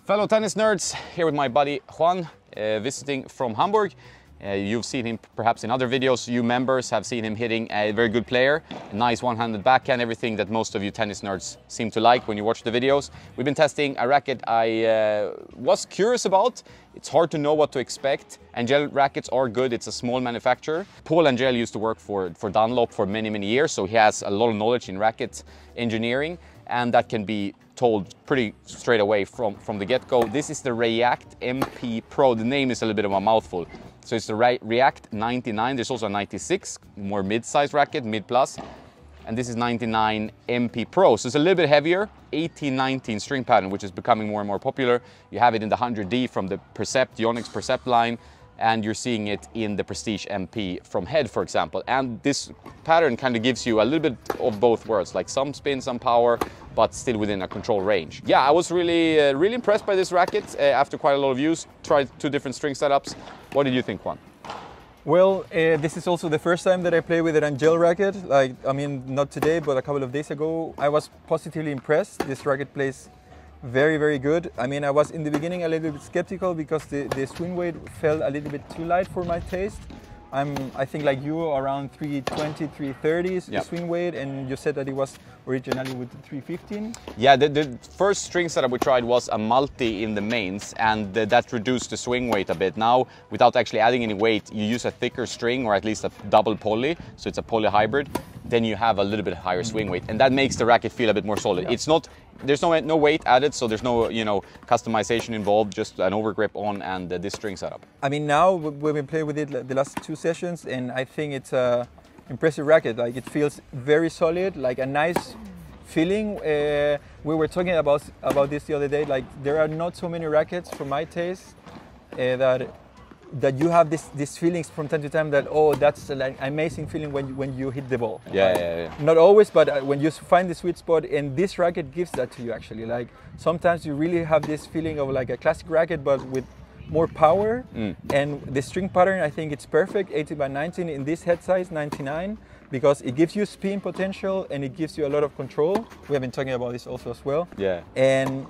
Fellow tennis nerds, here with my buddy Juan, visiting from Hamburg. You've seen him perhaps in other videos. You members have seen him hitting a very good player, a nice one-handed backhand, everything that most of you tennis nerds seem to like when you watch the videos. We've been testing a racket I was curious about. It's hard to know what to expect. Angell rackets are good, it's a small manufacturer. Paul Angell used to work for Dunlop for many years, so he has a lot of knowledge in racket engineering, and that can be told pretty straight away from the get-go. This is the React MP Pro. The name is a little bit of a mouthful. So it's the React 99. There's also a 96, more mid-size racket, mid-plus. And this is 99 MP Pro. So it's a little bit heavier, 18-19 string pattern, which is becoming more and more popular. You have it in the 100D from the Percept, the Onyx Percept line, and you're seeing it in the Prestige MP from Head, for example. And this pattern kind of gives you a little bit of both worlds, like some spin, some power, but still within a control range. Yeah, I was really impressed by this racket after quite a lot of use. Tried 2 different string setups. What did you think, Juan? Well, this is also the first time that I play with an Angell racket. Not today, but a couple of days ago. I was positively impressed. This racket plays very good. I mean, I was in the beginning a little bit skeptical because the swing weight felt a little bit too light for my taste. I think like you, around 320, 330 is the swing weight, and you said that it was originally with 315. Yeah, the first string setup we tried was a multi in the mains, and that reduced the swing weight a bit. Now, without actually adding any weight, you use a thicker string, or at least a double poly, so it's a poly hybrid, then you have a little bit higher swing weight, and that makes the racket feel a bit more solid. It's not, there's no weight added, so there's no customization involved, just an overgrip on and this string setup. I mean, now we've been playing with it the last 2 sessions, and I think it's a impressive racket. Like, it feels very solid, like a nice feeling. We were talking about this the other day. Like, there are not so many rackets for my taste that you have these feelings from time to time that, oh, that's an amazing feeling when you hit the ball. Yeah. Not always, but when you find the sweet spot, and this racket gives that to you actually. Like, sometimes you really have this feeling of like a classic racket, but with more power. And the string pattern, I think it's perfect, 80/19 in this head size, 99, because it gives you spin potential and it gives you a lot of control. We have been talking about this also as well. Yeah. And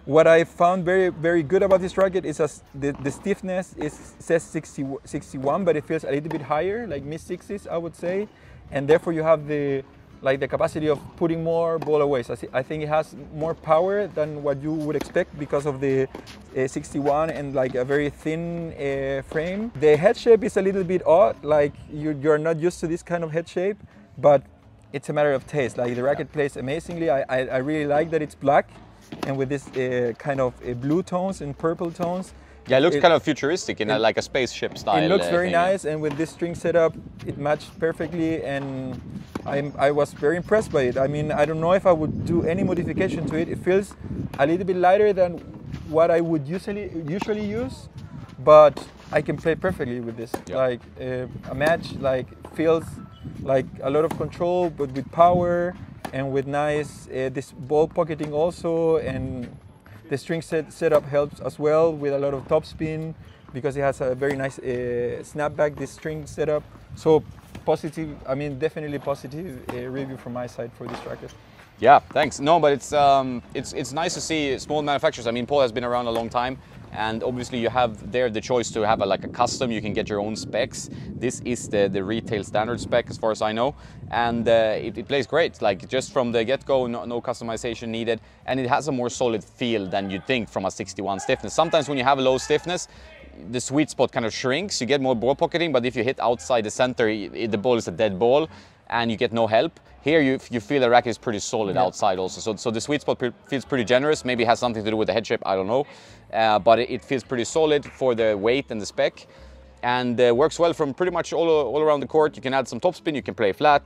what I found very good about this racket is the stiffness says 61, but it feels a little bit higher, like mid-60s, I would say. And therefore you have the capacity of putting more ball away. So I think it has more power than what you would expect because of the 61 and like a very thin frame. The head shape is a little bit odd, like you're not used to this kind of head shape, but it's a matter of taste. Like, the racket plays amazingly. I really like that it's black and with this kind of blue tones and purple tones. Yeah, it looks kind of futuristic in like a spaceship style. It looks very nice, and with this string setup, it matched perfectly, and I was very impressed by it. I mean, I don't know if I would do any modification to it. It feels a little bit lighter than what I would usually use, but I can play perfectly with this. Like, a match, like, feels like a lot of control, but with power and with nice this ball pocketing also, and the string setup helps as well with a lot of topspin because it has a very nice snapback, this string setup. So positive, I mean, definitely positive review from my side for this racket. Yeah, thanks. No, but it's nice to see small manufacturers. I mean, Paul has been around a long time, and obviously you have there the choice to have a custom. You can get your own specs. This is the retail standard spec, as far as I know, and it plays great. Like, just from the get-go, no customization needed, and it has a more solid feel than you'd think from a 61 stiffness. Sometimes when you have a low stiffness, the sweet spot kind of shrinks. You get more ball pocketing, but if you hit outside the center, the ball is a dead ball, and you get no help. Here you feel the racket is pretty solid outside also. So the sweet spot feels pretty generous. Maybe it has something to do with the head shape, I don't know. But it feels pretty solid for the weight and the spec. And works well from pretty much all around the court. You can add some topspin, you can play flat.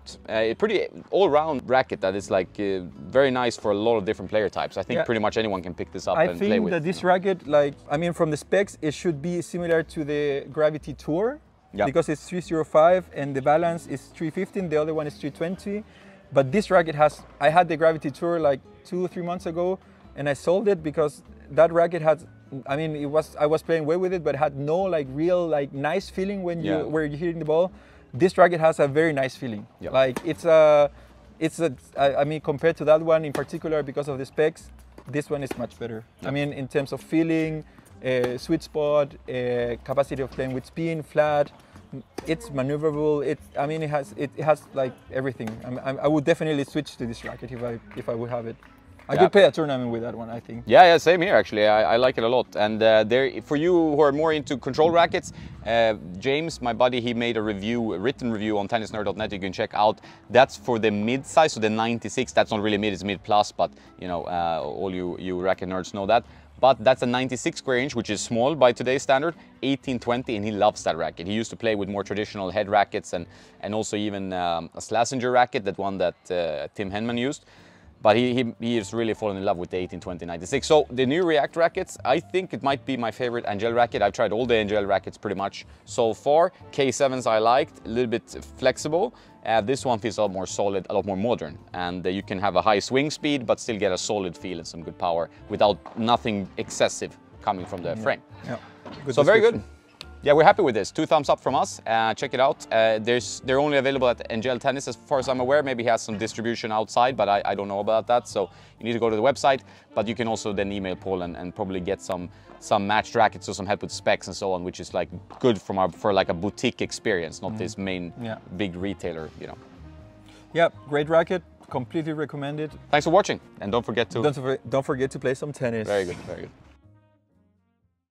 Pretty all-round racket that is like very nice for a lot of different player types. I think pretty much anyone can pick this up and play with. I think that this racket, like, I mean, from the specs, it should be similar to the Gravity Tour. Because it's 305 and the balance is 315, the other one is 320. But this racket I had the Gravity Tour like 2 or 3 months ago, and I sold it because that racket had, I mean, I was playing well with it, but had no like real like nice feeling when you're hitting the ball. This racket has a very nice feeling. Like, I mean, compared to that one in particular, because of the specs, this one is much better. I mean, in terms of feeling, sweet spot, capacity of playing with spin, flat, it's maneuverable. I mean, it has like everything. I would definitely switch to this racket if I would have it. I could play a tournament with that one, I think. Yeah, same here actually. I like it a lot. And for you who are more into control rackets, James, my buddy, he made a written review on tennisnerd.net. You can check out. That's for the mid size, so the 96. That's not really mid, it's mid plus, but you know, all you racket nerds know that. But that's a 96 square inch, which is small by today's standard, 1820, and he loves that racket. He used to play with more traditional head rackets and also even a Schlesinger racket, that one that Tim Henman used. But he is really fallen in love with the 1820 96. So the new React rackets, I think it might be my favorite Angell racket. I've tried all the Angell rackets pretty much so far. K7s I liked, a little bit flexible. This one feels a lot more solid, a lot more modern. And you can have a high swing speed, but still get a solid feel and some good power without nothing excessive coming from the frame. Yeah. So very good. Yeah, we're happy with this. 2 thumbs up from us. Check it out. They're only available at Angell Tennis as far as I'm aware. Maybe he has some distribution outside, but I don't know about that. So you need to go to the website, but you can also then email Paul and probably get some matched rackets or some help with specs and so on, which is like good for like a boutique experience, not this main big retailer, you know. Yeah, great racket. Completely recommend it. Thanks for watching, and don't forget to don't forget to play some tennis. Very good, very good.